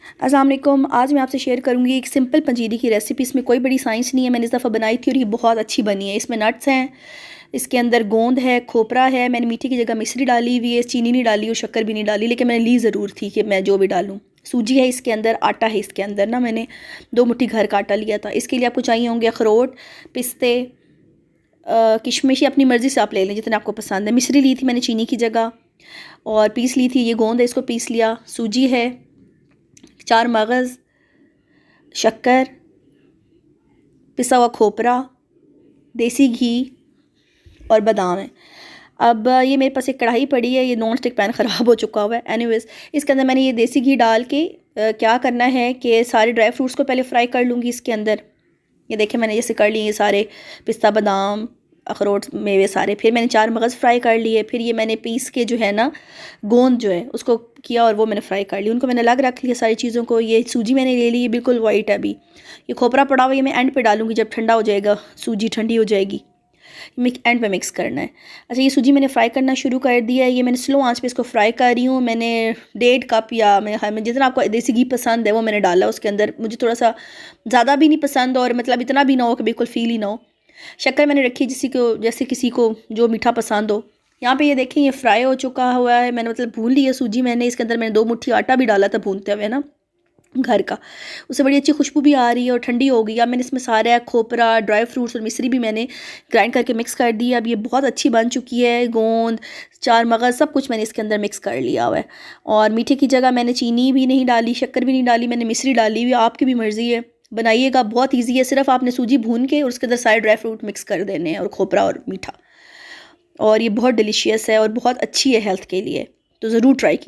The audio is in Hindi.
अस्सलाम वालेकुम। आज मैं आपसे शेयर करूंगी एक सिंपल पंजीरी की रेसिपी। इसमें कोई बड़ी साइंस नहीं है। मैंने इस दफ़ा बनाई थी और ये बहुत अच्छी बनी है। इसमें नट्स हैं, इसके अंदर गोंद है, खोपरा है। मैंने मीठी की जगह मिश्री डाली हुई है, चीनी नहीं डाली और शक्कर भी नहीं डाली, लेकिन मैंने ली ज़रूर थी कि मैं जो भी डालूँ। सूजी है इसके अंदर, आटा है इसके अंदर ना, मैंने 2 मुट्ठी घर का आटा लिया था। इसके लिए आपको चाहिए होंगे अखरोट, पिस्ते, किशमिश, अपनी मर्ज़ी से आप ले लें जितना आपको पसंद है। मिश्री ली थी मैंने चीनी की जगह, और पीस ली थी ये गोंद है, इसको पीस लिया। सूजी है, 4 मगज़, शक्कर, पिसा हुआ खोपरा, देसी घी और बादाम है। अब ये मेरे पास एक कढ़ाई पड़ी है, ये नॉन स्टिक पैन ख़राब हो चुका हुआ है। एनीवेज़, इसके अंदर मैंने ये देसी घी डाल के क्या करना है कि सारे ड्राई फ्रूट्स को पहले फ्राई कर लूँगी इसके अंदर। ये देखें मैंने जैसे कर लिए ये सारे, पिस्ता, बादाम, अखरोट, मेवे सारे। फिर मैंने 4 मगज़ फ्राई कर लिए। फिर ये मैंने पीस के जो है ना, गोंद जो है उसको किया और वो मैंने फ्राई कर ली। उनको मैंने अलग रख लिया सारी चीज़ों को। ये सूजी मैंने ले ली, ये बिल्कुल वाइट है अभी। ये खोपरा पड़ा हुआ, ये मैं एंड पे डालूंगी जब ठंडा हो जाएगा, सूजी ठंडी हो जाएगी। एंड पे मिक्स करना है। अच्छा, ये सूजी मैंने फ्राई करना शुरू कर दिया है। ये मैंने स्लो आंच पे इसको फ्राई कर रही हूँ। मैंने 1.5 कप या मैं जितना आपको देसी घी पसंद है वो मैंने डाला उसके अंदर। मुझे थोड़ा सा ज़्यादा भी नहीं पसंद और मतलब इतना भी ना हो कि बिल्कुल फील ही ना हो। शक्कर मैंने रखी जैसे किसी को जो मीठा पसंद हो। यहाँ पे ये देखें ये फ्राई हो चुका हुआ है, मैंने मतलब भून लिया सूजी। मैंने इसके अंदर मैंने 2 मुट्ठी आटा भी डाला था भूनते हुए ना, घर का। उससे बड़ी अच्छी खुशबू भी आ रही है और ठंडी हो गई। अब मैंने इसमें सारा खोपरा, ड्राई फ्रूट्स और मिश्री भी मैंने ग्राइंड करके मिक्स कर दी। अब ये बहुत अच्छी बन चुकी है। गोंद, 4 मगज़, सब कुछ मैंने इसके अंदर मिक्स कर लिया हुआ है। और मीठे की जगह मैंने चीनी भी नहीं डाली, शक्कर भी नहीं डाली, मैंने मिश्री डाली हुई। आपकी भी मर्ज़ी है, बनाइएगा, बहुत ईजी है। सिर्फ आपने सूजी भून के और उसके अंदर सारे ड्राई फ्रूट मिक्स कर देने हैं और खोपरा और मीठा। और ये बहुत डिलीशियस है और बहुत अच्छी है हेल्थ के लिए, तो ज़रूर ट्राई कीजिए।